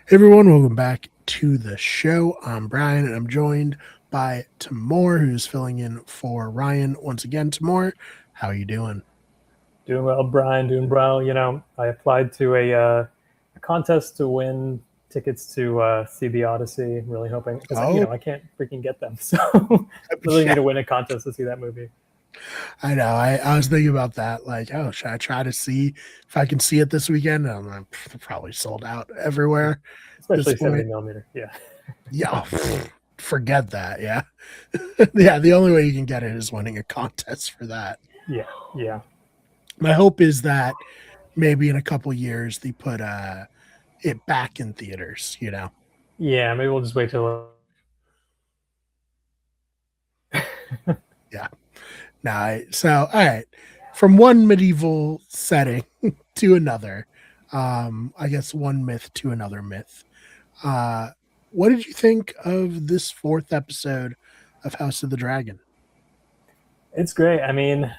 Hey everyone, welcome back to the show. I'm Brian and I'm joined by Tamor, who's filling in for Ryan once again. Tamor, how are you doing? Doing well, Brian. Doing well. I applied to a contest to win tickets to see the Odyssey. Really hoping because Oh, I can't freaking get them, so literally need yeah, to win a contest to see that movie. I know. I was thinking about that. Like, oh, should I try to see if I can see it this weekend? And I'm like, they're probably sold out everywhere at this Especially 70 point. millimeter. Yeah, Yeah, forget that. Yeah. Yeah, the only way you can get it is winning a contest for that. yeah, yeah, My hope is that maybe in a couple years they put it back in theaters. yeah. Maybe we'll just wait till. Yeah. Nah, so all right. From one medieval setting to another, I guess one myth to another myth. Uh what did you think of this fourth episode of House of the Dragon? It's great. I mean,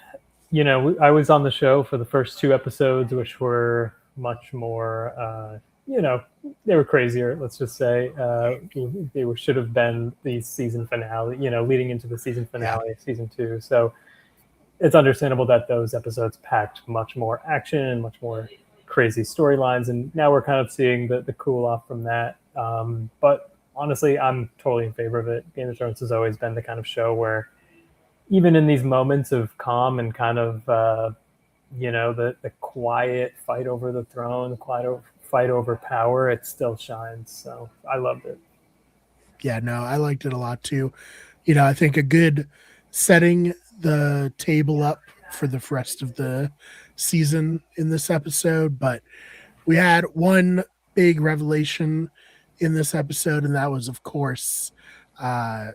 I was on the show for the first two episodes, which were much more, they were crazier. Let's just say they should have been the season finale. Leading into the season Yeah. finale, season two. So it's understandable that those episodes packed much more action and much more crazy storylines. And now we're kind of seeing the cool off from that. But honestly, I'm totally in favor of it. Game of Thrones has always been the kind of show where even in these moments of calm and kind of the quiet fight over the throne, the quiet fight over power, it still shines. So I loved it. Yeah, no, I liked it a lot too. I think a good setting the table up for the rest of the season in this episode, but we had one big revelation in this episode, and that was, of course, uh,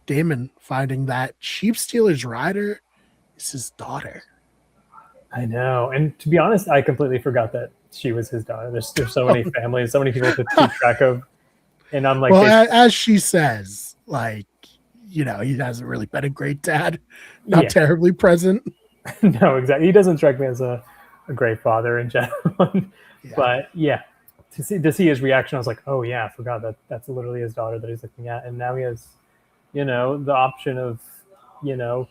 Damon finding that Sheep Stealer's rider is his daughter. I know, and to be honest, I completely forgot that she was his daughter. There's so many families, so many people to keep track of, and I'm like, Well, as she says, like, he hasn't really been a great dad, not yeah, terribly present. no, exactly. He doesn't strike me as a great father in general, Yeah. but yeah, to see his reaction, I was like, oh yeah, I forgot that that's literally his daughter that he's looking at, and now he has the option of,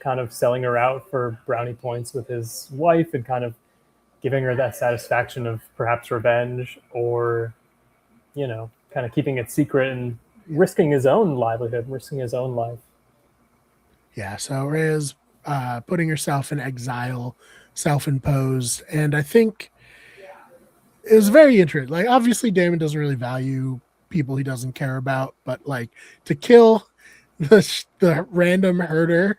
kind of selling her out for brownie points with his wife and kind of giving her that satisfaction of perhaps revenge or, kind of keeping it secret and risking his own livelihood, risking his own life. Yeah. So Rhea's putting herself in exile, self imposed. And I think it was very interesting. Like, obviously, Damon doesn't really value people he doesn't care about, but like to kill the random herder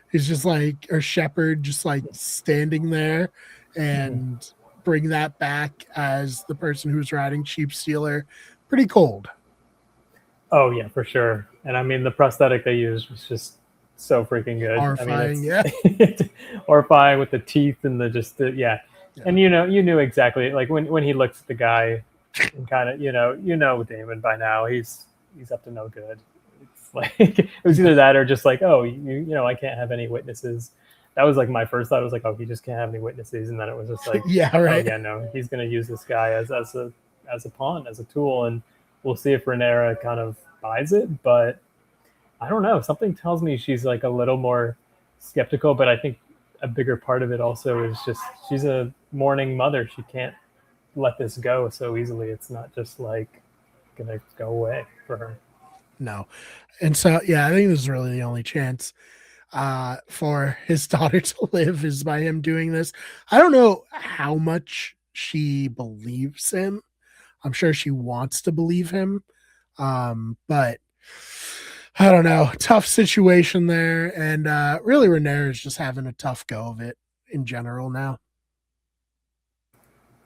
who's just like, or shepherd, just like standing there Mhm. and bring that back as the person who's riding Sheep Stealer, pretty cold. Oh yeah, for sure. And I mean, the prosthetic they used was just so freaking good. I mean, Horrifying. it's Yeah. horrifying with the teeth and yeah. Yeah. And you knew exactly like when he looks at the guy and kind of Damon by now he's up to no good. It's like it was Yeah. either that or just like, oh, I can't have any witnesses. That was like my first thought. It was like, oh, he just can't have any witnesses, and then it was just like, Yeah. oh Right. yeah, no, he's gonna use this guy as a pawn, as a tool, and we'll see if Rhaenyra kind of buys it. But I don't know. Something tells me she's like a little more skeptical, but I think a bigger part of it also is just she's a mourning mother. She can't let this go so easily. It's not just like gonna go away for her. No. And so, yeah, I think this is really the only chance for his daughter to live is by him doing this. I don't know how much she believes him. I'm sure she wants to believe him. But I don't know. Tough situation there. And really, Rhaenyra is just having a tough go of it in general now.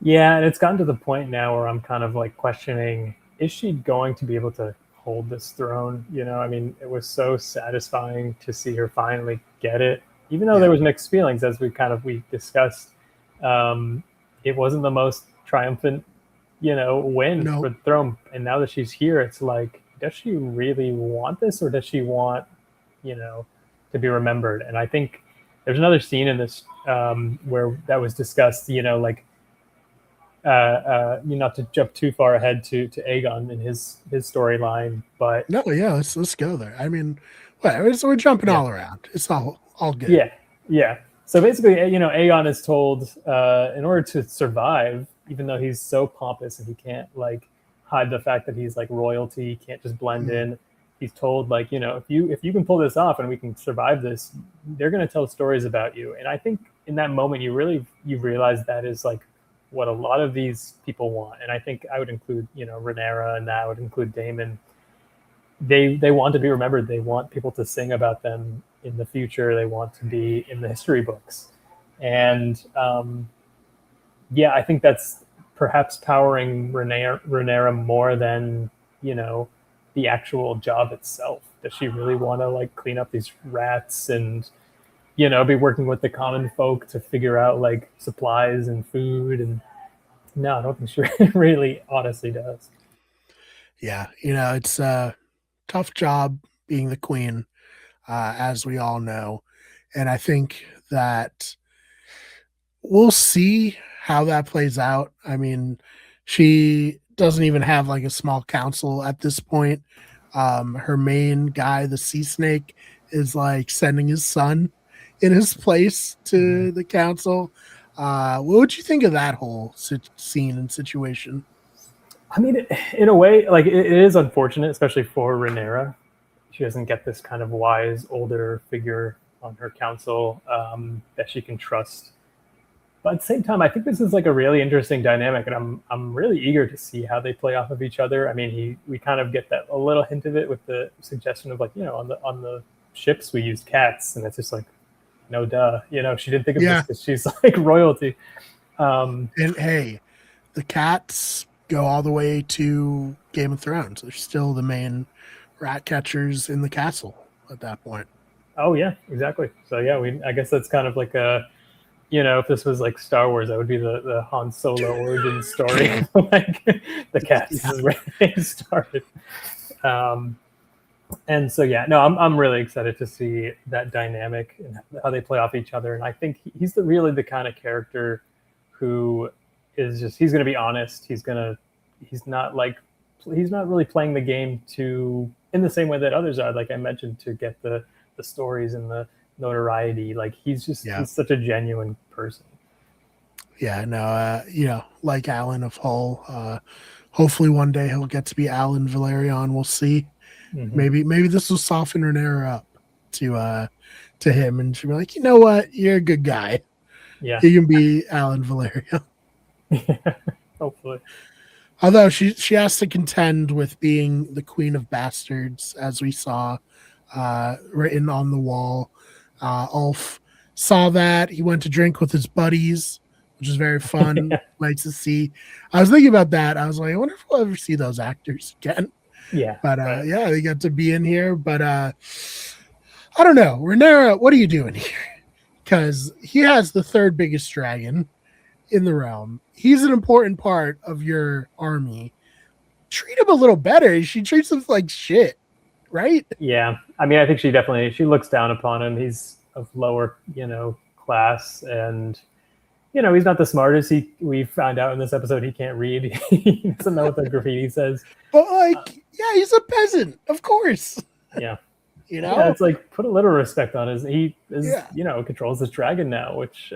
Yeah, and it's gotten to the point now where I'm kind of like questioning: is she going to be able to hold this throne? I mean, it was so satisfying to see her finally get it, even though Yeah. there was mixed feelings as we discussed. Um, it wasn't the most triumphant, win No. for the throne, and now that she's here, it's like, does she really want this, or does she want, you know, to be remembered? And I think there's another scene in this where that was discussed. Like You not to jump too far ahead to Aegon and his storyline, but No, yeah, let's go there. I mean, whatever. So we're jumping yeah, all around. It's all good. yeah, yeah. So basically, Aegon is told in order to survive, even though he's so pompous and he can't like hide the fact that he's like royalty, he can't just blend Mm, in. He's told like, if you can pull this off and we can survive this, they're going to tell stories about you. And I think in that moment, you realize that is like what a lot of these people want. And I think I would include Rhaenyra, and that would include Daemon. They want to be remembered. They want people to sing about them in the future. They want to be in the history books, and yeah, I think that's perhaps powering Rhaenyra more than you know the actual job itself. Does she really want to like clean up these rats and be working with the common folk to figure out like supplies and food? And no, I don't think she really honestly does. yeah, it's a tough job being the queen, as we all know, and I think that we'll see how that plays out. I mean, she doesn't even have like a small council at this point. Her main guy, the sea snake, is like sending his son in his place Mhm. to the council. What would you think of that whole scene and situation? I mean, in a way, like it is unfortunate, especially for Rhaenyra. She doesn't get this kind of wise older figure on her council that she can trust. But at the same time, I think this is like a really interesting dynamic, and I'm really eager to see how they play off of each other. I mean, we kind of get that a little hint of it with the suggestion of like on the ships we use cats, and it's just like no duh, she didn't think of this Yeah, because she's like royalty. Um, and hey, the cats go all the way to Game of Thrones. They're still the main rat catchers in the castle at that point. oh yeah, exactly. So yeah, I guess that's kind of like a if this was like Star Wars, that would be the Han Solo origin story. Like the cats Yeah, is where they started. Um, and so yeah, no, I'm really excited to see that dynamic and how they play off each other. And I think he's really the kind of character who is just he's going to be honest. He's not like he's not really playing the game to in the same way that others are. Like I mentioned, to get the stories and the notoriety. Like yeah, he's such a genuine person. yeah. No, like Alan of Hull. Hopefully, one day he'll get to be Alan Valerian. We'll see. Mm-hmm. Maybe this will soften Renera up to him, and she'll be like, you know what, you're a good guy. Yeah. You can be Alan Valeria. Hopefully. Although she has to contend with being the queen of bastards, as we saw written on the wall. Ulf saw that. He went to drink with his buddies, which is very fun. Yeah. Nice to see. I was thinking about that. I was like, I wonder if we'll ever see those actors again. Yeah. But Right. yeah, they got to be in here. But I don't know. Renera, what are you doing here? Because he has the third biggest dragon in the realm. He's an important part of your army. Treat him a little better. She treats him like shit, right? Yeah. I mean, I think she looks down upon him. He's of lower, class, and he's not the smartest. We found out in this episode he can't read. He doesn't know what the graffiti says. But like, yeah, he's a peasant, of course. Yeah. You Yeah, know? it's like put a little respect on his. He is, Yeah. controls this dragon now, which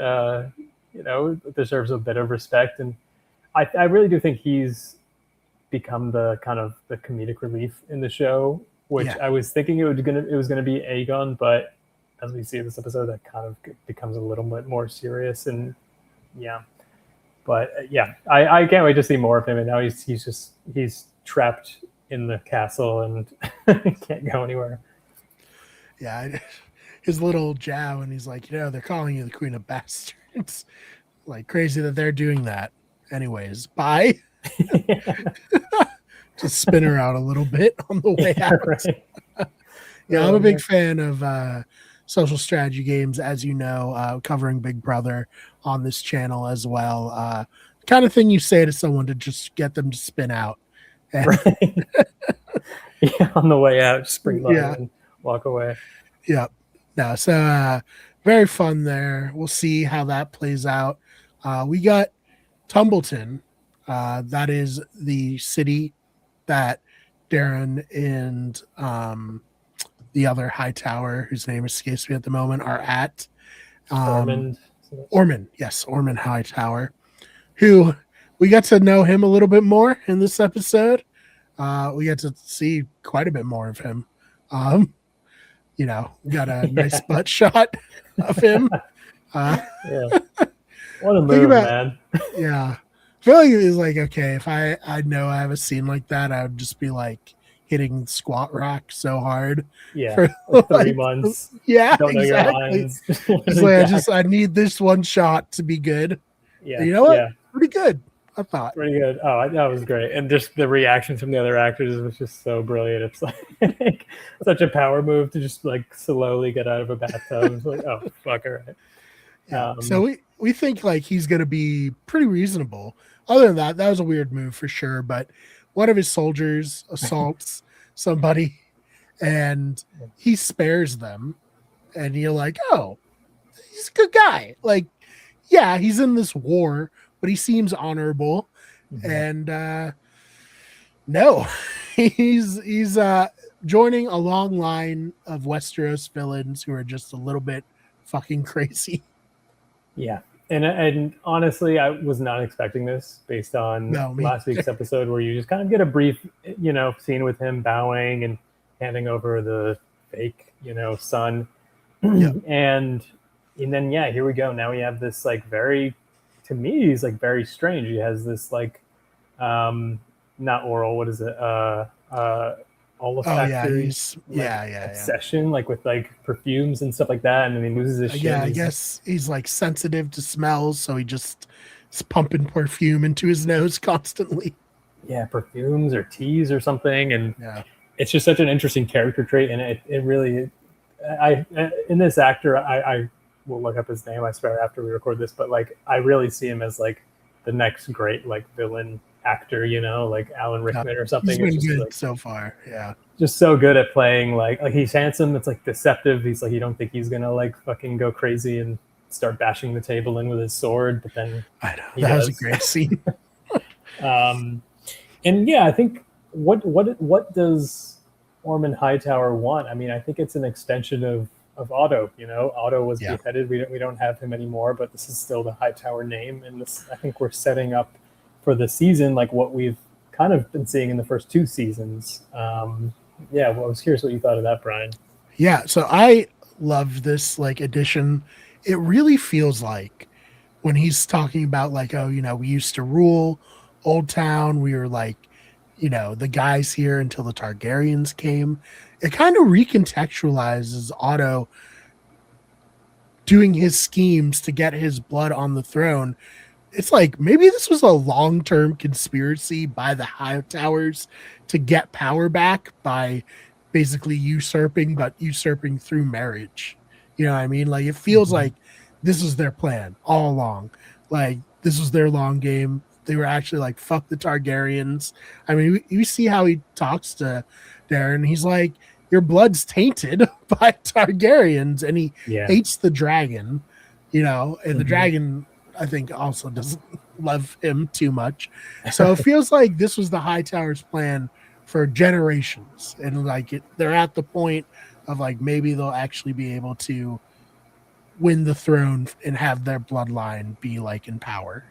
deserves a bit of respect. And I really do think he's become the kind of the comedic relief in the show. Which Yeah. I was thinking it was gonna be Aegon, but as we see in this episode, that kind of becomes a little bit more serious. And yeah, but yeah, I can't wait to see more of him. And now he's trapped in the castle and can't go anywhere. Yeah. His little jab, and he's like, they're calling you the queen of bastards. Like crazy that they're doing that. Anyways, bye. Just spin her out a little bit on the way Yeah, out. right. Yeah, I'm a big fan of social strategy games, as you know, covering Big Brother on this channel as well. Kind of thing you say to someone to just get them to spin out. And, Right. Yeah, on the way out, spring low yeah, and walk away. yeah. No, so very fun there. We'll see how that plays out. We got Tumbleton That is the city that Darren and the other high tower, whose name escapes me at the moment, are at. Um, Ormond. Ormond, yes, Ormond High Tower, who we got to know him a little bit more in this episode. We got to see quite a bit more of him. Um, got a nice Yeah. butt shot of him. Uh, Yeah. What a think move, about, man. yeah. I feel like it's like, okay, if I know I have a scene like that, I would just be like hitting squat rack so hard Yeah. for Like three like, months. yeah, Don't know your exactly. lines. Just Literally like back. I need this one shot to be good. And Yeah. you know what? Yeah. Pretty good, I thought. Pretty good. Oh, that was great. And just the reaction from the other actors was just so brilliant. It's like such a power move to just like slowly get out of a bathtub. It's like, oh, fuck, all right. Yeah. So we think like he's gonna be pretty reasonable. Other than that, that was a weird move for sure. But one of his soldiers assaults somebody and he spares them. And you're like, oh, he's a good guy. Like, yeah, he's in this war, but he seems honorable. Mhm. And no, he's joining a long line of Westeros villains who are just a little bit fucking crazy. Yeah. And honestly, I was not expecting this based on No, me. last week's episode where you just kind of get a brief, scene with him bowing and handing over the fake, son. Yep. And then yeah, here we go. Now we have this like very, to me, he's like very strange. He has this like not oral, what is it? Oh yeah, Olfactory he's like yeah. obsession, like with like perfumes and stuff like that, and then he loses his shit Yeah, and I he's guess he's like sensitive to smells, so he just is pumping perfume into his nose constantly. yeah, perfumes or teas or something. And Yeah. it's just such an interesting character trait, and it really I in this actor I will look up his name, I swear, after we record this, but like I really see him as like the next great like villain actor, like Alan Yeah. Rickman or He's something. It's been just good like so far. Yeah. just so good at playing like he's handsome, it's like deceptive, he's like you don't think he's gonna like fucking go crazy and start bashing the table in with his sword, but then I know. he That was a does. great scene. um and yeah, I think what does Ormond Hightower want? I mean, I think it's an extension of Otto. Otto was Yeah. beheaded. We don't have him anymore, but this is still the Hightower name, and this, I think we're setting up for the season like what we've kind of been seeing in the first two seasons. Yeah, well, I was curious what you thought of that, Brian. Yeah. So I love this like addition. It really feels like when he's talking about like, oh, we used to rule Old Town. We were like, the guys here until the Targaryens came. It kind of recontextualizes Otto doing his schemes to get his blood on the throne. It's like maybe this was a long-term conspiracy by the High Towers to get power back by basically usurping, but usurping through marriage. You know what I mean? Like it feels Mm-hmm. like this was their plan all along. Like this was their long game. They were actually like, fuck the Targaryens. I mean, you see how he talks to Darren. He's like, your blood's tainted by Targaryens, and he Yeah. hates the dragon, and the Mm-hmm. dragon, I think, also doesn't love him too much. So it feels like this was the High Tower's plan for generations. And like they're at the point of like maybe they'll actually be able to win the throne and have their bloodline be like in power.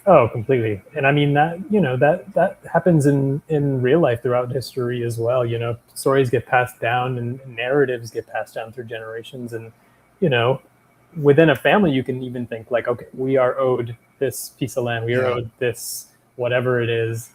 Oh, completely. And I mean that, that happens in real life throughout history as well. Stories get passed down and narratives get passed down through generations. And, you know, within a family, you can even think like, okay, we are owed this piece of land. We are Yeah. owed this, whatever it is.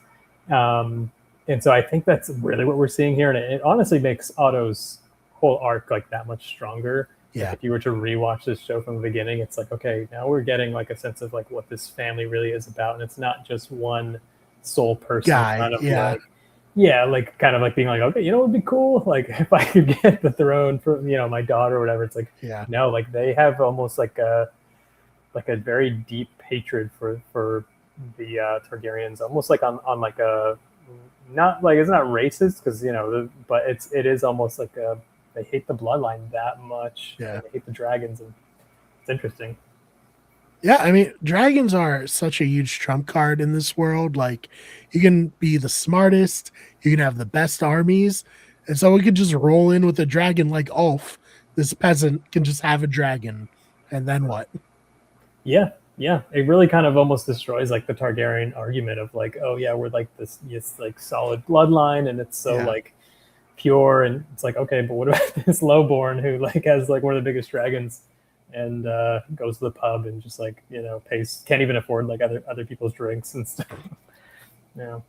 And so I think that's really what we're seeing here. And it honestly makes Otto's whole arc like that much stronger. Like Yeah. if you were to rewatch this show from the beginning, it's like, okay, now we're getting like a sense of like what this family really is about. And it's not just one sole person Guy. kind of Yeah. like, yeah, like kind of like being like, okay, what would be cool? Like if I could get the throne for, my daughter or whatever. It's like, Yeah. no, like they have almost like a very deep hatred for the Targaryens, almost like on like a, not like, it's not racist because but it is almost like they hate the bloodline that much. Yeah. And they hate the dragons, and it's interesting. Yeah, I mean, dragons are such a huge trump card in this world. Like, you can be the smartest, you can have the best armies, and so we could just roll in with a dragon like Ulf. This peasant can just have a dragon, and then what? Yeah, yeah. It really kind of almost destroys like the Targaryen argument of like, oh yeah, we're like this like solid bloodline, and it's so Yeah, like pure, and it's like okay, but what about this lowborn who like has like one of the biggest dragons and goes to the pub and just like pays can't even afford like other people's drinks and stuff. Yeah.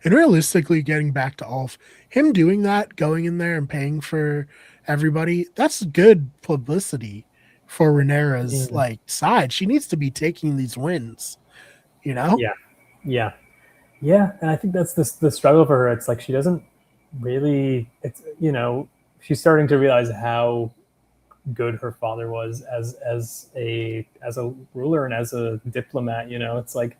and realistically, getting back to Ulf, him doing that, going in there and paying for everybody, that's good publicity for Rhaenyra's Mm. like side. She needs to be taking these wins, you know? Yeah, yeah, yeah. And I think that's the struggle for her. It's like she doesn't really. It's she's starting to realize how good her father was as a ruler and as a diplomat. It's like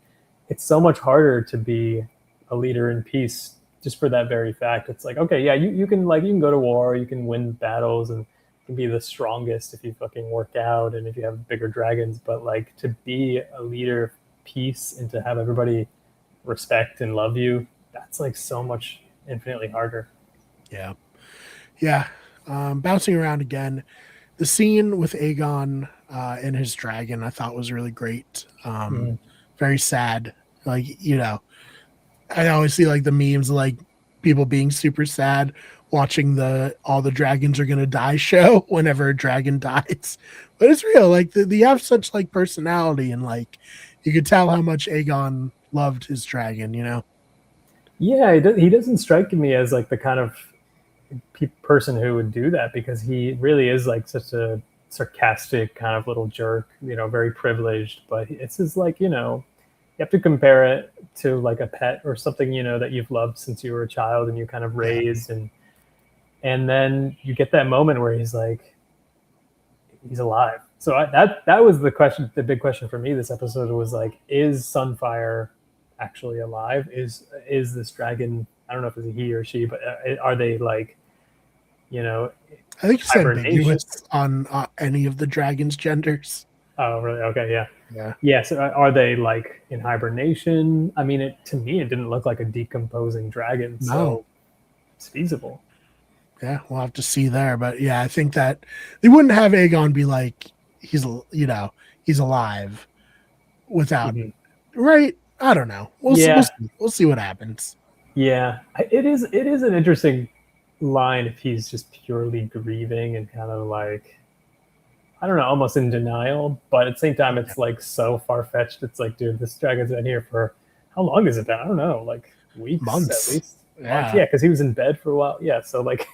it's so much harder to be a leader in peace just for that very fact. It's like okay, yeah, you can go to war, you can win battles, and you can be the strongest if you fucking work out and if you have bigger dragons. But like to be a leader of peace and to have everybody respect and love you, that's like so much infinitely harder. Yeah. Yeah. Bouncing around again. The scene with Aegon and his dragon, I thought was really great. Mm. Very sad. Like, I always see like the memes, like people being super sad watching the all the dragons are gonna die show whenever a dragon dies. But it's real. Like they have such like personality and like you could tell how much Aegon loved his dragon. Yeah, he doesn't strike me as like the kind of person who would do that because he really is like such a sarcastic kind of little jerk, very privileged. But it's just like you have to compare it to like a pet or something that you've loved since you were a child and you kind of Yeah. raised, and then you get that moment where he's like he's alive. So that was the question. The big question for me this episode was like, is Sunfire actually alive? Is this dragon? I don't know if it's a he or she, but are they like you know I think it's hibernation? ambiguous on any of the dragon's genders. Oh, really? Okay, yeah, Yeah. yeah. So are they like in hibernation? I mean, to me, it didn't look like a decomposing dragon, No. so it's feasible. Yeah, we'll have to see there. But yeah, I think that they wouldn't have Aegon be like he's alive without Mhm. right. I don't know. We'll Yeah, see. We'll see what happens. yeah. It is an interesting line if he's just purely grieving and kind of like I don't know, almost in denial, but at the same time, Yeah. it's like so far fetched. It's like, dude, this dragon's been here for how long has it been? I don't know, like weeks at Months. least, months. Yeah, Yeah, because he was in bed for a while. Yeah, so like,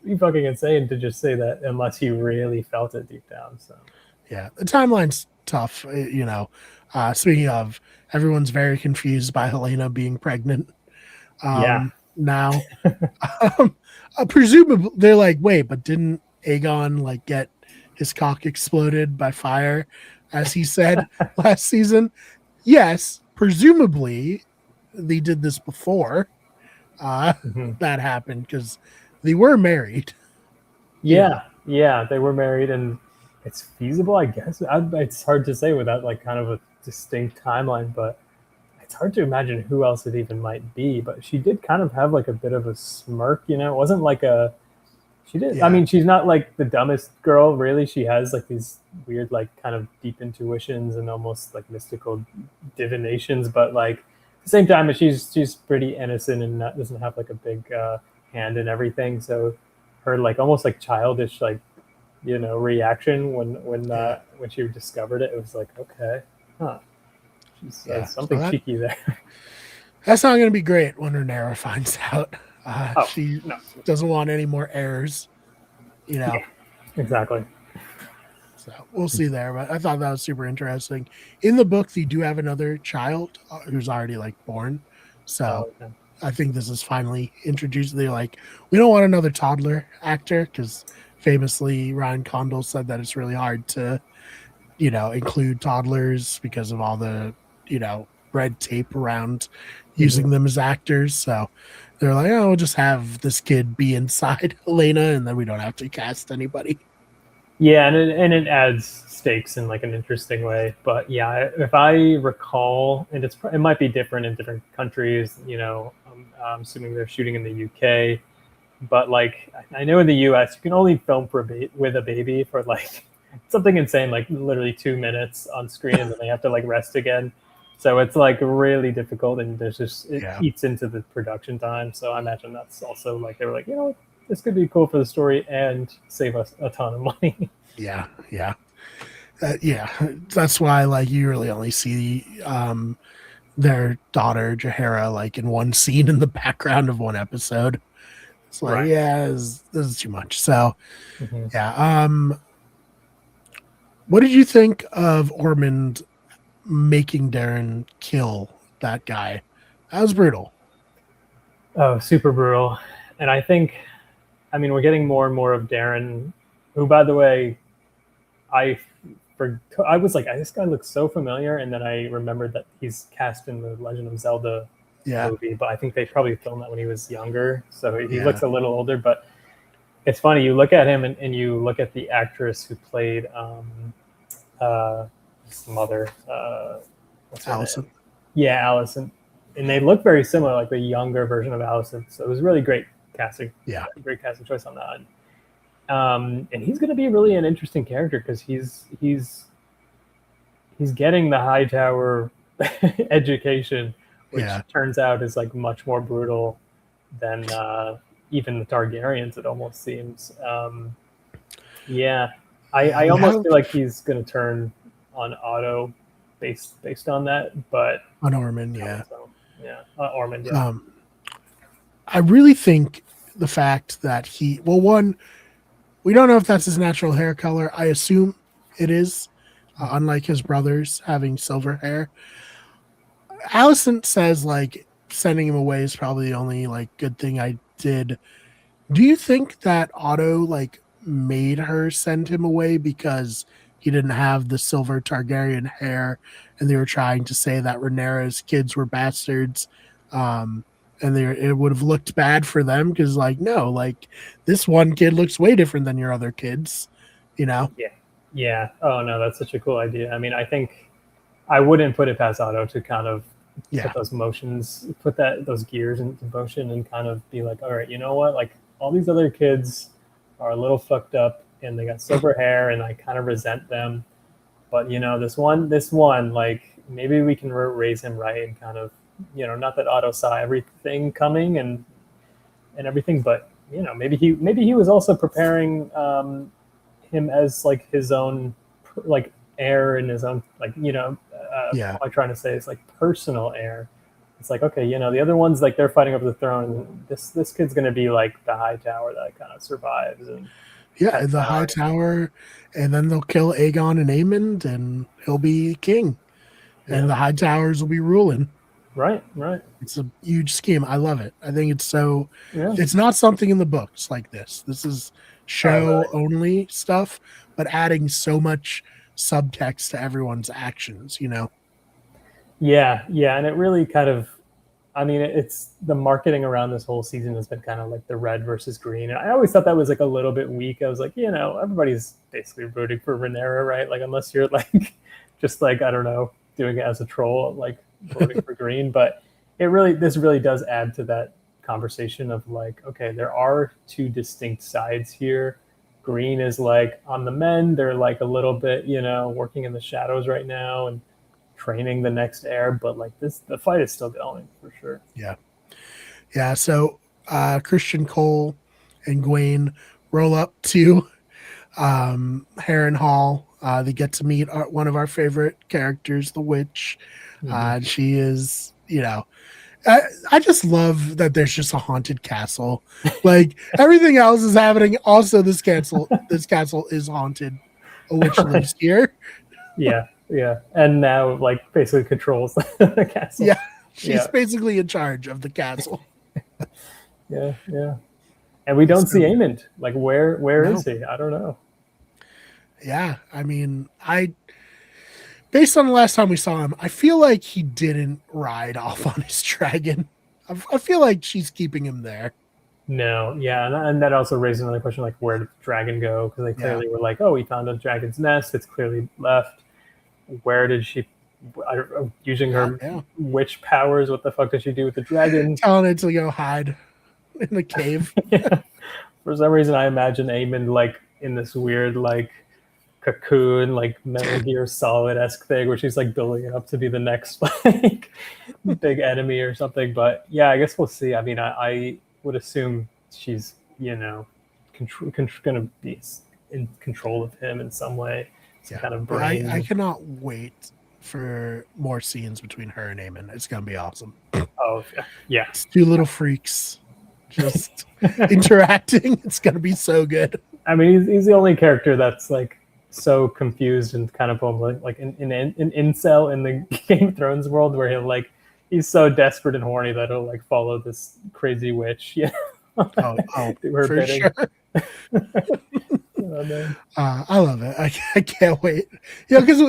be fucking insane to just say that unless he really felt it deep down. So yeah. The timeline's tough. Speaking of, everyone's very confused by Helena being pregnant. yeah, Now, um, presumably they're like, wait, but didn't Aegon like get his cock exploded by fire, as he said last season? Yes, presumably they did this before hmm that happened because they were married. You know, yeah, yeah. They were married, and it's feasible, I guess. It's hard to say without like kind of a distinct timeline, but it's hard to imagine who else it even might be. But she did kind of have like a bit of a smirk, It wasn't like a she did. I yeah, mean, she's not like the dumbest girl, really. She has like these weird, like kind of deep intuitions and almost like mystical divinations. But like at the same time, she's pretty innocent and doesn't have like a big hand in everything. So her like almost like childish like reaction yeah, when she discovered it, it was like okay, huh, she's yeah. So something cheeky there. that's not going to be great when Rhaenyra finds out. Oh She no, doesn't want any more heirs. You know, yeah, exactly. So we'll see there. But I thought that was super interesting. In the book, they do have another child who's already like born. So Oh, okay. I think this is finally introduced. They're like, we don't want another toddler actor because famously Ryan Condal said that it's really hard to, include toddlers because of all the, red tape around Mhm. using them as actors. So they're like, oh, we'll just have this kid be inside Elena and then we don't have to cast anybody. Yeah, and it adds stakes in like an interesting way. But yeah, if I recall, and it might be different in different countries. I'm assuming they're shooting in the UK, but like I know in the US, you can only film with a baby for like something insane, like literally 2 minutes on screen, and then they have to like rest again. So it's like really difficult, and there's just it Yeah, eats into the production time. So I imagine that's also like they were like, this could be cool for the story and save us a ton of money. yeah, yeah. Yeah, that's why like you really only see their daughter Jahara like in one scene in the background of one episode. It's like, Right. yeah, this is too much. So Hmm. yeah. What did you think of Ormond making Darren kill that guy? That was brutal. Oh, super brutal. And I mean, we're getting more and more of Darren, who, by the way, I I was like, this guy looks so familiar, and then I remembered that he's cast in the Legend of Zelda Yeah, movie, but I think they probably filmed that when he was younger, so he yeah. looks a little older. But it's funny, you look at him and you look at the actress who played uh, his mother. What's her name? Allison. Yeah, Allison, and they look very similar, like the younger version of Allison. So it was really casting, Yeah, great casting choice on that. And he's going to be really an interesting character because he's getting the Hightower education, which yeah. turns out is like much more brutal than even the Targaryens. It almost seems. Yeah, Yeah, I we almost have feel like he's going to turn on Otto based on that, but on Ormond. I Yeah. don't know. Yeah, Ormond. Yeah. Um, I really think the fact that well, one, we don't know if that's his natural hair color. I assume it is, unlike his brothers having silver hair. Allison says like sending him away is probably the only like good thing I did. Do you think that Otto like made her send him away because he didn't have the silver Targaryen hair, and they were trying to say that Rhaenyra's kids were bastards, um, and it would have looked bad for them because like no, like this one kid looks way different than your other kids, you know? Yeah. Yeah. Oh no, that's such a cool idea. I mean, I think I wouldn't put it past Otto to kind of Yeah, put those gears into motion and kind of be like, all right, you know what? Like all these other kids are a little fucked up and they got silver hair and I kind of resent them. But this one, like maybe we can raise him right and kind of, not that Otto saw everything coming and everything, but maybe he was also preparing him as like his own like heir and his own like yeah, what am I trying to say? It's like personal heir. It's like okay, the other ones like they're fighting over the throne. And this kid's gonna be like the High Tower that kind of survives and yeah. The High uh, Tower, and then they'll kill Aegon and Aemond, and he'll be king, and yeah, the High Towers will be ruling. right, It's a huge scheme. I love it. I think it's so. yeah. It's not something in the books like this. This is Oh, show really? only stuff, but adding so much subtext to everyone's actions. You know? Yeah, yeah, and it really kind of. I mean, it's the marketing around this whole season has been kind of like the red versus green. And I always thought that was like a little bit weak. I was like, everybody's basically rooting for Rhaenyra, right? Like, unless you're like, just like I don't know, doing it as a troll, like voting for green. But this really does add to that conversation of like, okay, there are two distinct sides here. Green is like on the men; they're like a little bit, working in the shadows right now, and training the next heir, but like the fight is still going for sure. Yeah, yeah. So Christian Cole and Gwaine roll up to Heron Hall. They get to meet one of our favorite characters, the witch. Mm-hmm. She is, I just love that there's just a haunted castle. Like everything else is happening. Also, this castle is haunted. A witch lives here. Yeah, yeah, and now like basically controls the castle. Yeah, she's Yeah, basically in charge of the castle. yeah, yeah. And we don't see So Aemond. Like where is no, he? I don't know. yeah. I mean, I based on the last time we saw him, I feel like he didn't ride off on his dragon. I feel like she's keeping him there. No, yeah, and that also raises another question, like where did the dragon go? Because they Yeah. clearly were like, oh, we found a dragon's nest. It's clearly left. Where did she? I don't know, using Yeah. her Yeah. witch powers. What the fuck did she do with the dragon? Telling it to go hide in the cave. Yeah. For some reason, I imagine Eamon like in this weird like cocoon, like Metal Gear Solid esque thing, where she's like building it up to be the next like big enemy or something. But yeah, I guess we'll see. I mean, I would assume she's gonna be in control of him in some way, some Yeah. kind of I brain. cannot wait for more scenes between her and Eamon. It's gonna be awesome. Oh yeah, It's two little freaks just interacting. It's gonna be so good. I mean, he's the only character that's like so confused and kind of like an incel in the Game of Thrones world, where he's so desperate and horny that he'll like follow this crazy witch, yeah, Oh, do her for bidding. sure. I love it. I can't wait. Yeah, because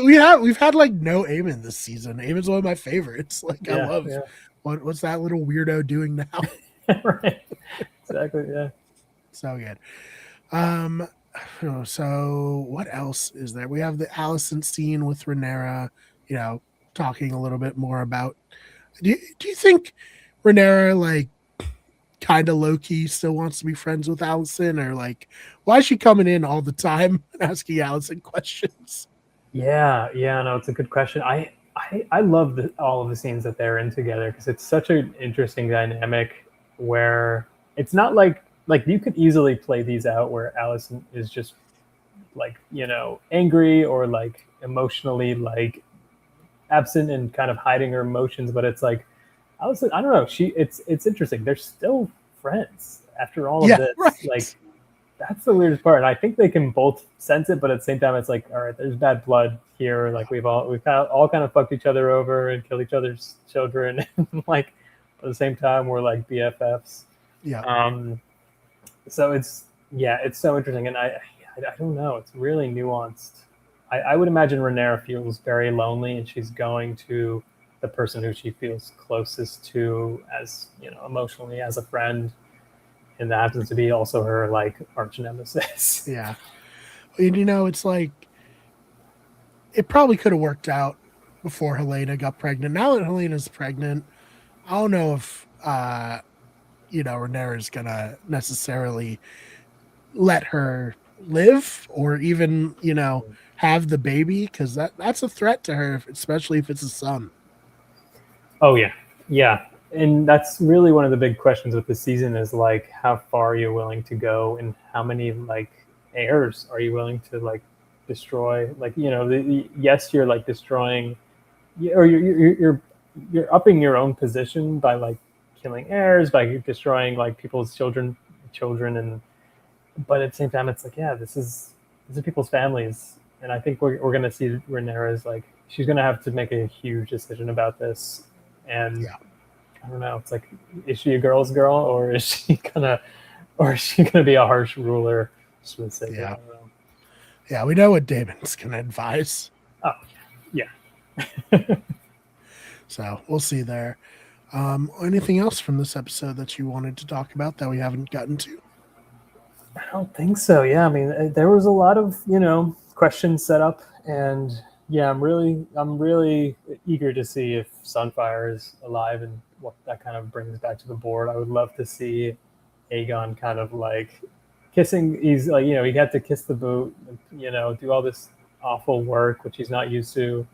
we've had like no Eamon this season. Eamon's one of my favorites. Like I Yeah, love yeah, what's that little weirdo doing now? right, exactly, yeah. So good. Um, so what else is there? We have the Allison scene with Rhaenyra. You know, talking a little bit more about. Do you think Rhaenyra like kind of low key still wants to be friends with Allison, or like why is she coming in all the time and asking Allison questions? Yeah, yeah, no, it's a good question. I love all of the scenes that they're in together because it's such an interesting dynamic where it's not like you could easily play these out where Allison is just like angry or like emotionally like absent and kind of hiding her emotions, but it's like Allison, I don't know, it's interesting. They're still friends after all of Yeah, this. Like right. that's the weirdest part. And I think they can both sense it, but at the same time, it's like, all right, there's bad blood here. Like we've kind of fucked each other over and killed each other's children. Like at the same time, we're like BFFs. Yeah, Um, so it's so interesting, and I don't know. It's really nuanced. I would imagine Rhaenyra feels very lonely, and she's going to the person who she feels closest to, as emotionally as a friend, and that happens to be also her like arch nemesis. yeah. And it's like it probably could have worked out before Helena got pregnant. Now that Helena's pregnant, I don't know if Rhaenyra is gonna necessarily let her live or even have the baby, because that's a threat to her, especially if it's a son. Oh yeah, yeah, and that's really one of the big questions with the season is like how far are you willing to go and how many like heirs are you willing to like destroy? Like yes, you're like destroying, or you're upping your own position by like killing heirs by destroying like people's children, and but at the same time it's like yeah, these are people's families, and I think we're gonna see Rhaenyra's like she's gonna have to make a huge decision about this, and Yeah, I don't know. It's like, is she a girl's girl, or is she gonna be a harsh ruler just for the sake of it? I yeah, don't know. yeah. We know what Damon's gonna advise, Oh yeah. so we'll see there. Anything else from this episode that you wanted to talk about that we haven't gotten to? I don't think so. Yeah, I mean, there was a lot of questions set up, and yeah, I'm really eager to see if Sunfire is alive and what that kind of brings back to the board. I would love to see Aegon kind of like kissing. He's like he had to kiss the boot, do all this awful work which he's not used to.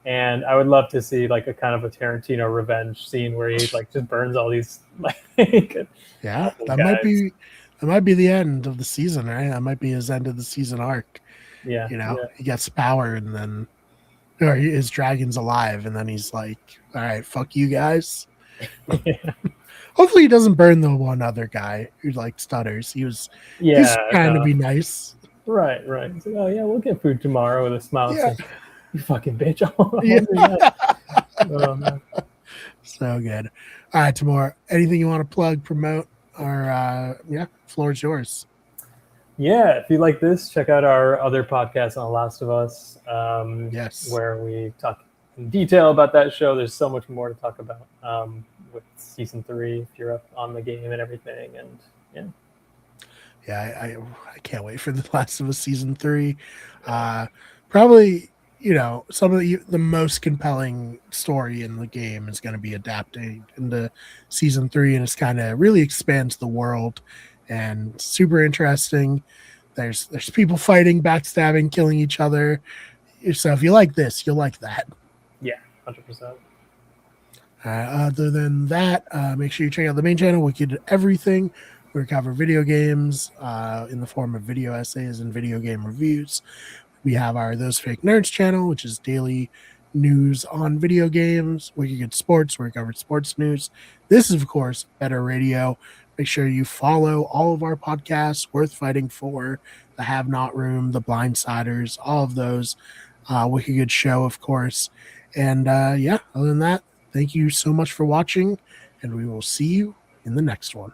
And I would love to see like a kind of a Tarantino revenge scene where he like just burns all these like Yeah, awful guys. that might be the end of the season, right? That might be his end of the season arc. Yeah, yeah. He gets power, and then his dragon's alive, and then he's like, "All right, fuck you guys." Yeah, Hopefully, he doesn't burn the one other guy who like stutters. He's yeah, trying to no, be nice. right, right. It's like, oh yeah, we'll get food tomorrow with a smile. It's Yeah, like, you fucking bitch. I'm yeah. hungry now. Oh man. So good. All right, Tamora, anything you want to plug, promote, or yeah, floor is yours. Yeah, if you like this, check out our other podcast on The Last of Us, Yes. where we talk in detail about that show. There's so much more to talk about with season 3 if you're up on the game and everything. And Yeah. Yeah, I can't wait for The Last of Us season 3. Uh, Probably, some of the most compelling story in the game is going to be adapted into season 3, and it's kind of really expands the world and super interesting. There's people fighting, backstabbing, killing each other. So if you like this, you'll like that. Yeah. 100%. Other than that, make sure you check out the main channel. We did everything. We cover video games in the form of video essays and video game reviews. We have our Those Fake Nerds channel, which is daily news on video games. We get sports, where we cover sports news. This is, of course, Better Radio. Make sure you follow all of our podcasts, Worth Fighting For, The Have Not Room, The Blindsiders, all of those. Wicked Good Show, of course. And yeah, other than that, thank you so much for watching, and we will see you in the next one.